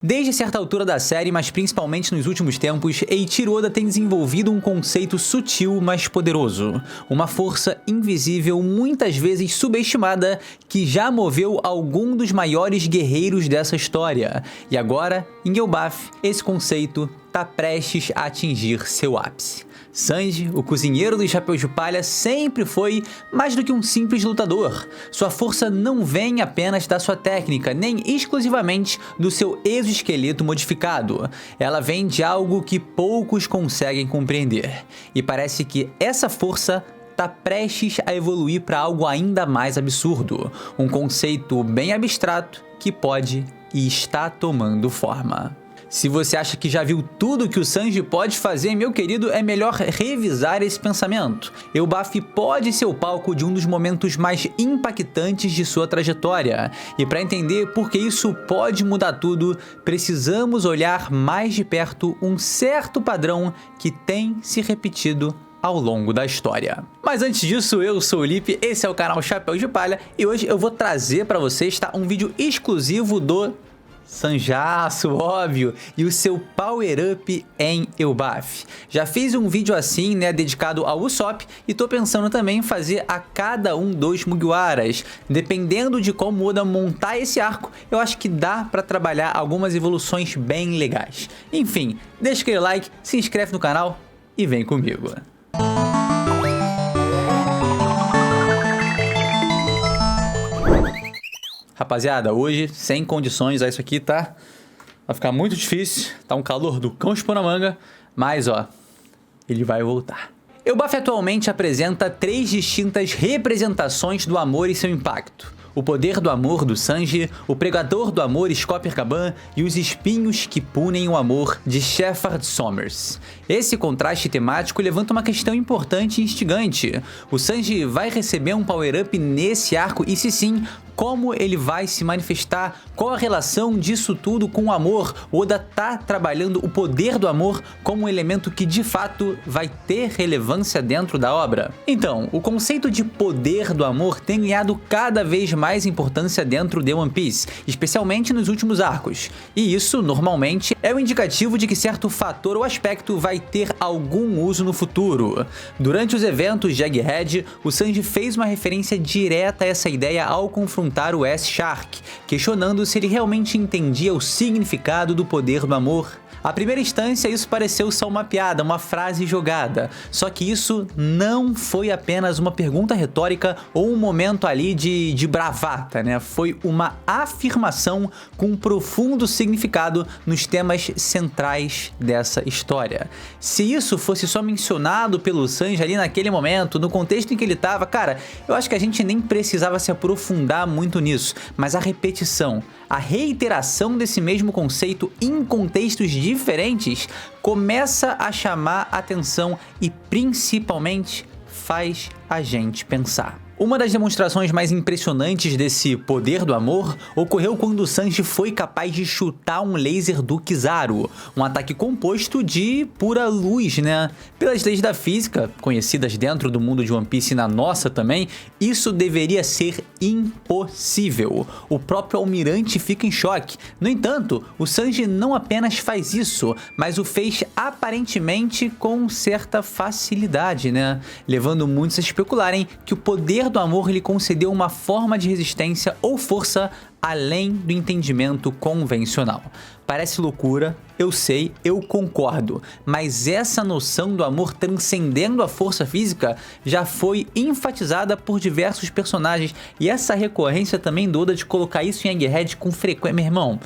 Desde certa altura da série, mas principalmente nos últimos tempos, Eiichiro Oda tem desenvolvido um conceito sutil, mas poderoso. Uma força invisível, muitas vezes subestimada, que já moveu algum dos maiores guerreiros dessa história. E agora, em Elbaf, esse conceito está prestes a atingir seu ápice. Sanji, o cozinheiro dos chapéus de palha, sempre foi mais do que um simples lutador. Sua força não vem apenas da sua técnica, nem exclusivamente do seu exoesqueleto modificado. Ela vem de algo que poucos conseguem compreender. E parece que essa força está prestes a evoluir para algo ainda mais absurdo. Um conceito bem abstrato que pode e está tomando forma. Se você acha que já viu tudo que o Sanji pode fazer, meu querido, é melhor revisar esse pensamento. Elbaf pode ser o palco de um dos momentos mais impactantes de sua trajetória. E para entender por que isso pode mudar tudo, precisamos olhar mais de perto um certo padrão que tem se repetido ao longo da história. Mas antes disso, eu sou o Lipe, esse é o canal Chapéu de Palha e hoje eu vou trazer para vocês um vídeo exclusivo do Sanjaço, óbvio, e o seu Power Up em Elbaf. Já fiz um vídeo assim, né, dedicado ao Usopp, e tô pensando também em fazer a cada um dos Mugiwaras. Dependendo de como Oda montar esse arco, eu acho que dá pra trabalhar algumas evoluções bem legais. Enfim, deixa aquele like, se inscreve no canal e vem comigo. Rapaziada, hoje, sem condições, isso aqui vai ficar muito difícil, tá um calor do cão expor na manga, mas ó, ele vai voltar. Elbaf atualmente apresenta 3 distintas representações do amor e seu impacto. O poder do amor do Sanji, o pregador do amor Scopper Caban e os espinhos que punem o amor de Shepherd Sommers. Esse contraste temático levanta uma questão importante e instigante. O Sanji vai receber um power-up nesse arco e se sim, como ele vai se manifestar? Qual a relação disso tudo com o amor? Oda tá trabalhando o poder do amor como um elemento que de fato vai ter relevância dentro da obra? Então, o conceito de poder do amor tem ganhado cada vez mais importância dentro de One Piece, especialmente nos últimos arcos. E isso, normalmente, é um indicativo de que certo fator ou aspecto vai ter algum uso no futuro. Durante os eventos de Egghead, o Sanji fez uma referência direta a essa ideia ao confrontar o S-Shark, questionando se ele realmente entendia o significado do poder do amor. À primeira instância, isso pareceu só uma piada, uma frase jogada. Só que isso não foi apenas uma pergunta retórica ou um momento ali de bravata, né? Foi uma afirmação com um profundo significado nos temas centrais dessa história. Se isso fosse só mencionado pelo Sanji ali naquele momento, no contexto em que ele estava, cara, eu acho que a gente nem precisava se aprofundar muito nisso. Mas a repetição, a reiteração desse mesmo conceito em contextos diferentes começa a chamar atenção e principalmente faz a gente pensar. Uma das demonstrações mais impressionantes desse poder do amor ocorreu quando o Sanji foi capaz de chutar um laser do Kizaru, um ataque composto de pura luz, né? Pelas leis da física, conhecidas dentro do mundo de One Piece e na nossa também, isso deveria ser impossível. O próprio almirante fica em choque. No entanto, o Sanji não apenas faz isso, mas o fez aparentemente com certa facilidade, né? Levando muitos a especularem que o poder do amor lhe concedeu uma forma de resistência ou força além do entendimento convencional. Parece loucura, eu sei, eu concordo, mas essa noção do amor transcendendo a força física já foi enfatizada por diversos personagens e essa recorrência também do Oda de colocar isso em Egghead com frequência, meu irmão,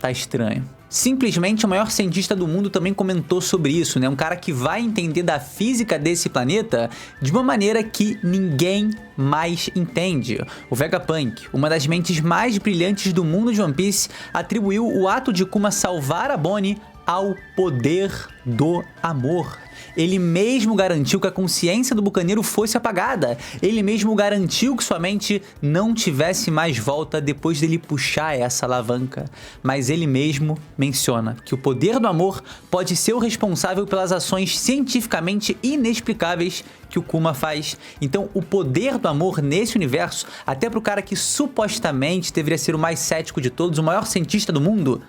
tá estranho. Simplesmente o maior cientista do mundo também comentou sobre isso, né? Um cara que vai entender da física desse planeta de uma maneira que ninguém mais entende. O Vegapunk, uma das mentes mais brilhantes do mundo de One Piece, atribuiu o ato de Kuma salvar a Bonnie ao poder do amor. Ele mesmo garantiu que a consciência do bucaneiro fosse apagada. Ele mesmo garantiu que sua mente não tivesse mais volta depois dele puxar essa alavanca. Mas ele mesmo menciona que o poder do amor pode ser o responsável pelas ações cientificamente inexplicáveis que o Kuma faz. Então o poder do amor nesse universo, até pro cara que supostamente deveria ser o mais cético de todos, o maior cientista do mundo,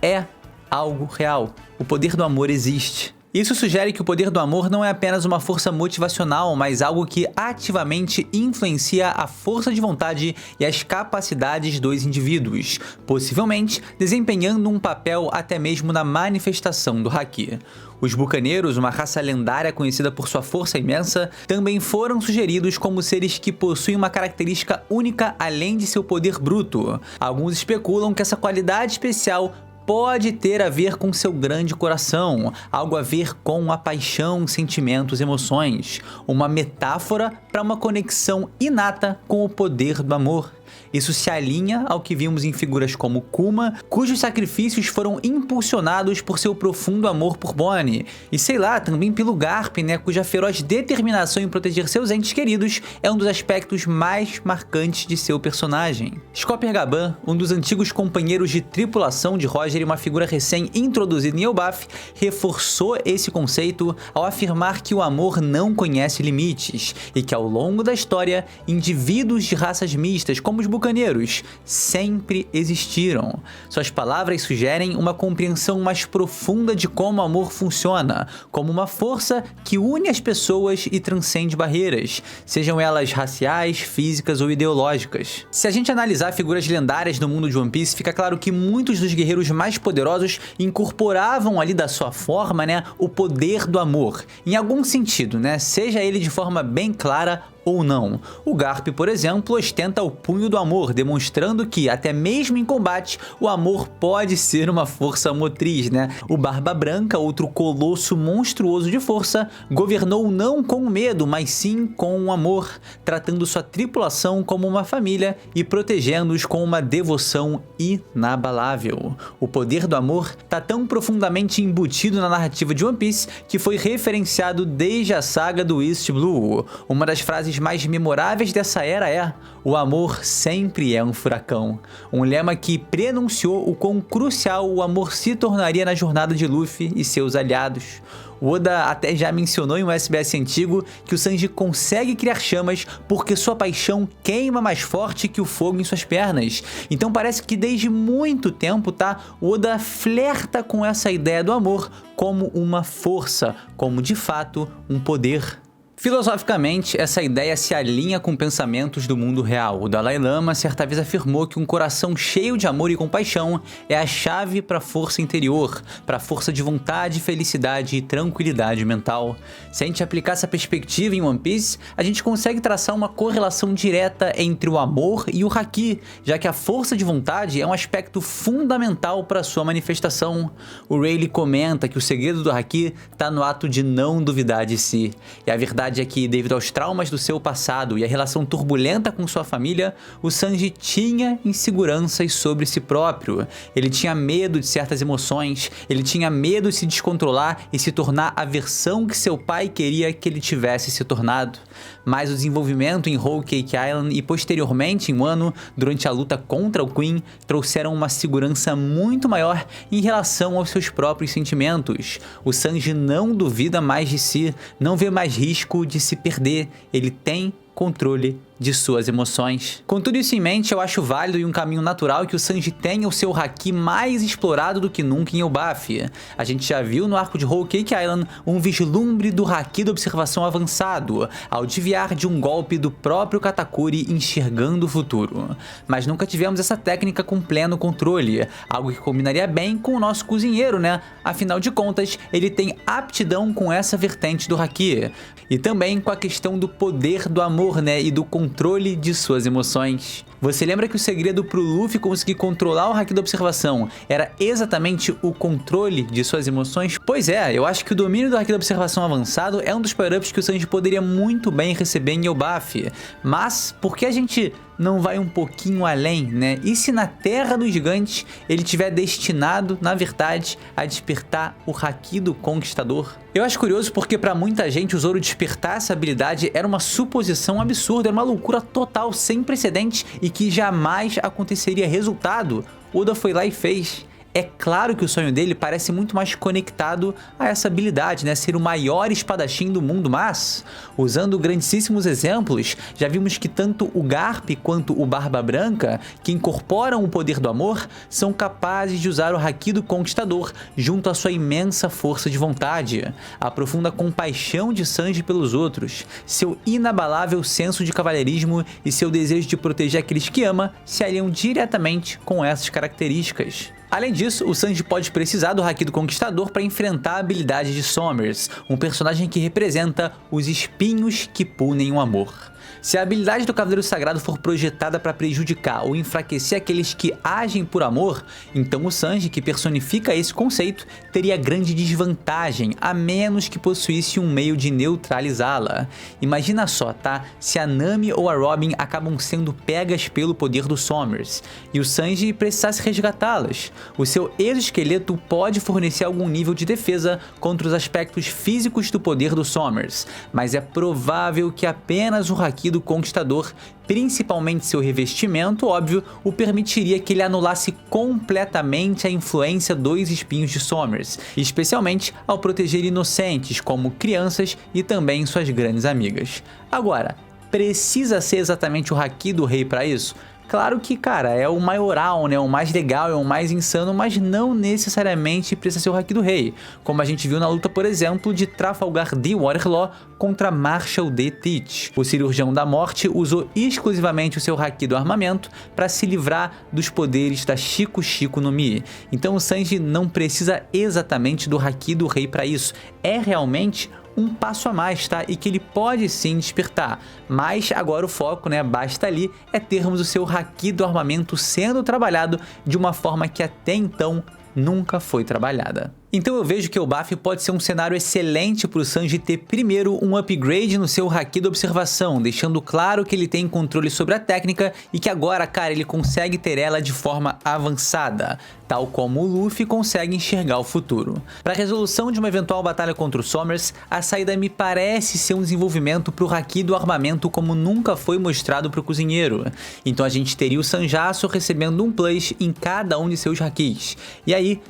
é algo real. O poder do amor existe. Isso sugere que o poder do amor não é apenas uma força motivacional, mas algo que ativamente influencia a força de vontade e as capacidades dos indivíduos, possivelmente desempenhando um papel até mesmo na manifestação do Haki. Os bucaneiros, uma raça lendária conhecida por sua força imensa, também foram sugeridos como seres que possuem uma característica única além de seu poder bruto. Alguns especulam que essa qualidade especial pode ter a ver com seu grande coração, algo a ver com a paixão, sentimentos, emoções, uma metáfora para uma conexão inata com o poder do amor. Isso se alinha ao que vimos em figuras como Kuma, cujos sacrifícios foram impulsionados por seu profundo amor por Bonnie, e sei lá, também pelo Garp, né, cuja feroz determinação em proteger seus entes queridos é um dos aspectos mais marcantes de seu personagem. Scopper Gaban, um dos antigos companheiros de tripulação de Roger e uma figura recém-introduzida em Elbaf, reforçou esse conceito ao afirmar que o amor não conhece limites, e que ao longo da história, indivíduos de raças mistas, como os bucaneiros, sempre existiram. Suas palavras sugerem uma compreensão mais profunda de como o amor funciona, como uma força que une as pessoas e transcende barreiras, sejam elas raciais, físicas ou ideológicas. Se a gente analisar figuras lendárias no mundo de One Piece, fica claro que muitos dos guerreiros mais poderosos incorporavam ali da sua forma, né, o poder do amor, em algum sentido, né, seja ele de forma bem clara ou não. O Garp, por exemplo, ostenta o punho do amor, demonstrando que, até mesmo em combate, o amor pode ser uma força motriz, né? O Barba Branca, outro colosso monstruoso de força, governou não com medo, mas sim com o amor, tratando sua tripulação como uma família e protegendo-os com uma devoção inabalável. O poder do amor está tão profundamente embutido na narrativa de One Piece que foi referenciado desde a saga do East Blue. Uma das frases mais memoráveis dessa era é: o amor sempre é um furacão. Um lema que prenunciou o quão crucial o amor se tornaria na jornada de Luffy e seus aliados. O Oda até já mencionou em um SBS antigo que o Sanji consegue criar chamas porque sua paixão queima mais forte que o fogo em suas pernas. Então parece que desde muito tempo, o Oda flerta com essa ideia do amor como uma força, como de fato um poder. Filosoficamente, essa ideia se alinha com pensamentos do mundo real. O Dalai Lama certa vez afirmou que um coração cheio de amor e compaixão é a chave para a força interior, para a força de vontade, felicidade e tranquilidade mental. Se a gente aplicar essa perspectiva em One Piece, a gente consegue traçar uma correlação direta entre o amor e o Haki, já que a força de vontade é um aspecto fundamental para sua manifestação. O Rayleigh comenta que o segredo do Haki está no ato de não duvidar de si, e a verdade é que, devido aos traumas do seu passado e a relação turbulenta com sua família, o Sanji tinha inseguranças sobre si próprio. Ele tinha medo de certas emoções, ele tinha medo de se descontrolar e se tornar a versão que seu pai queria que ele tivesse se tornado. Mas o desenvolvimento em Whole Cake Island e posteriormente em Wano, durante a luta contra o Queen, trouxeram uma segurança muito maior em relação aos seus próprios sentimentos. O Sanji não duvida mais de si, não vê mais risco de se perder, ele tem controle de suas emoções. Com tudo isso em mente, eu acho válido e um caminho natural que o Sanji tenha o seu Haki mais explorado do que nunca em Elbaf. A gente já viu no arco de Whole Cake Island um vislumbre do Haki da observação avançado, ao desviar de um golpe do próprio Katakuri enxergando o futuro. Mas nunca tivemos essa técnica com pleno controle, algo que combinaria bem com o nosso cozinheiro, né? Afinal de contas, ele tem aptidão com essa vertente do Haki. E também com a questão do poder do amor, né? E do controle de suas emoções. Você lembra que o segredo pro Luffy conseguir controlar o Haki da observação era exatamente o controle de suas emoções? Pois é, eu acho que o domínio do Haki da observação avançado é um dos power-ups que o Sanji poderia muito bem receber em Elbaf. Mas, por que a gente não vai um pouquinho além, né? E se na Terra dos Gigantes ele tiver destinado, na verdade, a despertar o Haki do Conquistador? Eu acho curioso porque para muita gente o Zoro despertar essa habilidade era uma suposição absurda, era uma loucura total, sem precedentes e que jamais aconteceria. Resultado, Oda foi lá e fez. É claro que o sonho dele parece muito mais conectado a essa habilidade, né? Ser o maior espadachim do mundo, mas, usando grandíssimos exemplos, já vimos que tanto o Garp quanto o Barba Branca, que incorporam o poder do amor, são capazes de usar o Haki do Conquistador junto à sua imensa força de vontade, a profunda compaixão de Sanji pelos outros, seu inabalável senso de cavalheirismo e seu desejo de proteger aqueles que ama se aliam diretamente com essas características. Além disso, o Sanji pode precisar do Haki do Conquistador para enfrentar a habilidade de Sommers, um personagem que representa os espinhos que punem o amor. Se a habilidade do Cavaleiro Sagrado for projetada para prejudicar ou enfraquecer aqueles que agem por amor, então o Sanji, que personifica esse conceito, teria grande desvantagem, a menos que possuísse um meio de neutralizá-la. Imagina só, tá? Se a Nami ou a Robin acabam sendo pegas pelo poder do Sommers, e o Sanji precisasse resgatá-las. O seu exoesqueleto pode fornecer algum nível de defesa contra os aspectos físicos do poder do Sommers, mas é provável que apenas o Haki do Conquistador, principalmente seu revestimento, óbvio, o permitiria que ele anulasse completamente a influência dos espinhos de Sommers, especialmente ao proteger inocentes, como crianças e também suas grandes amigas. Agora, precisa ser exatamente o Haki do Rei para isso? Claro que, cara, é o maioral, né? O mais legal, é o mais insano, mas não necessariamente precisa ser o Haki do Rei. Como a gente viu na luta, por exemplo, de Trafalgar D. Waterloo contra Marshall D. Teach. O Cirurgião da Morte usou exclusivamente o seu Haki do armamento para se livrar dos poderes da Shiko Shiko no Mi. Então o Sanji não precisa exatamente do Haki do Rei para isso. É realmente um passo a mais, tá? E que ele pode sim despertar, mas agora o foco, né, basta ali, é termos o seu Haki do armamento sendo trabalhado de uma forma que até então nunca foi trabalhada. Então eu vejo que o Elbaf pode ser um cenário excelente para o Sanji ter primeiro um upgrade no seu Haki da observação, deixando claro que ele tem controle sobre a técnica e que agora, cara, ele consegue ter ela de forma avançada, tal como o Luffy consegue enxergar o futuro. Para a resolução de uma eventual batalha contra o Sommers, a saída me parece ser um desenvolvimento para o Haki do armamento como nunca foi mostrado para o cozinheiro. Então a gente teria o Sanjaço recebendo um plus em cada um de seus Hakis. E aí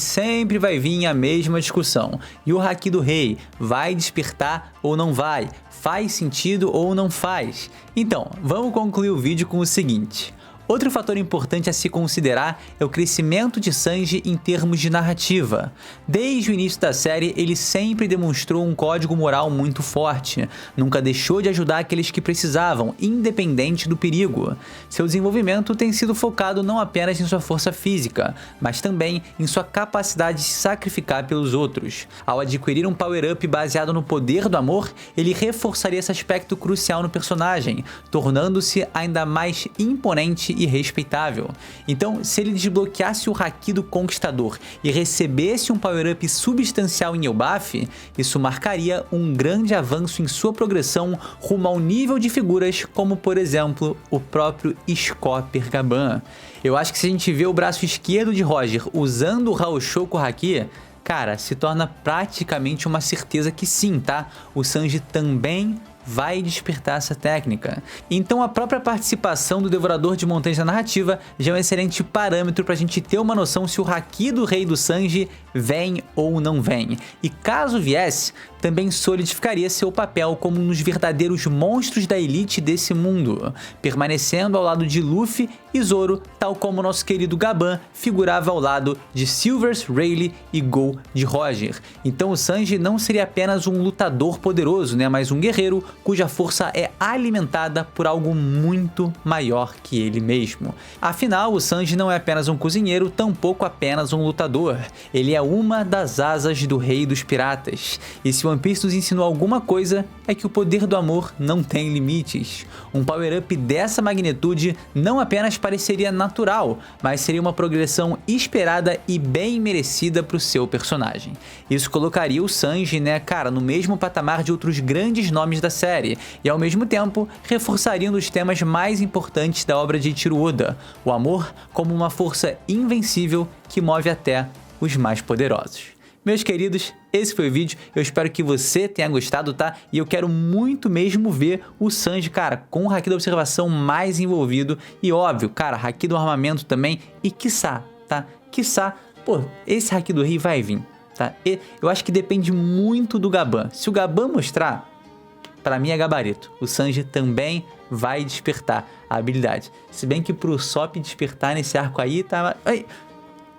sempre vai vir a mesma discussão. E o Haki do Rei vai despertar ou não vai? Faz sentido ou não faz? Então, vamos concluir o vídeo com o seguinte. Outro fator importante a se considerar é o crescimento de Sanji em termos de narrativa. Desde o início da série, ele sempre demonstrou um código moral muito forte, nunca deixou de ajudar aqueles que precisavam, independente do perigo. Seu desenvolvimento tem sido focado não apenas em sua força física, mas também em sua capacidade de se sacrificar pelos outros. Ao adquirir um power-up baseado no poder do amor, ele reforçaria esse aspecto crucial no personagem, tornando-se ainda mais imponente e respeitável. Então, se ele desbloqueasse o Haki do Conquistador e recebesse um power-up substancial em Elbaf, isso marcaria um grande avanço em sua progressão rumo ao nível de figuras como, por exemplo, o próprio Scopper Gaban. Eu acho que se a gente vê o braço esquerdo de Roger usando o Haoshoku Haki, cara, se torna praticamente uma certeza que sim, tá? O Sanji também vai despertar essa técnica. Então a própria participação do Devorador de Montanhas na narrativa já é um excelente parâmetro para a gente ter uma noção se o Haki do Rei do Sanji vem ou não vem. E caso viesse, também solidificaria seu papel como um dos verdadeiros monstros da elite desse mundo, permanecendo ao lado de Luffy e Zoro, tal como nosso querido Gaban figurava ao lado de Silvers, Rayleigh e Gol de Roger. Então o Sanji não seria apenas um lutador poderoso, né, mas um guerreiro cuja força é alimentada por algo muito maior que ele mesmo. Afinal, o Sanji não é apenas um cozinheiro, tampouco apenas um lutador. Ele é uma das asas do Rei dos Piratas. E se One Piece nos ensinou alguma coisa, é que o poder do amor não tem limites. Um power-up dessa magnitude não apenas pareceria natural, mas seria uma progressão esperada e bem merecida para o seu personagem. Isso colocaria o Sanji, né, cara, no mesmo patamar de outros grandes nomes da série, e ao mesmo tempo reforçaria um dos temas mais importantes da obra de Eiichiro Oda, o amor como uma força invencível que move até os mais poderosos. Meus queridos, esse foi o vídeo, eu espero que você tenha gostado, tá? E eu quero muito mesmo ver o Sanji, cara, com o Haki da observação mais envolvido e óbvio, cara, Haki do armamento também e quiçá tá? Quiçá, pô, esse Haki do Rei vai vir, tá? E eu acho que depende muito do Gaban. Se o Gaban mostrar, pra mim é gabarito. O Sanji também vai despertar a habilidade. Se bem que pro Sop despertar nesse arco aí, tá... Ai,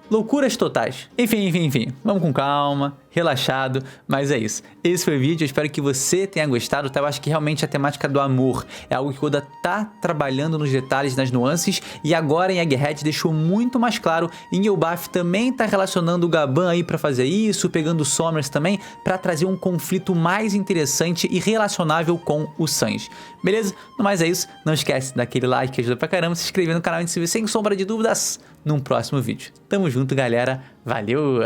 loucuras totais. Enfim. Vamos com calma, relaxado, mas é isso. Esse foi o vídeo, eu espero que você tenha gostado, tá? Eu acho que realmente a temática do amor é algo que o Oda tá trabalhando nos detalhes, nas nuances, e agora em Egghead deixou muito mais claro. Em Elbaf também tá relacionando o Gaban aí pra fazer isso, pegando o Sommers também, pra trazer um conflito mais interessante e relacionável com o Sanji. Beleza? No mais é isso, não esquece daquele like que ajuda pra caramba, se inscrever no canal e se ver sem sombra de dúvidas num próximo vídeo. Tamo junto, galera. Valeu!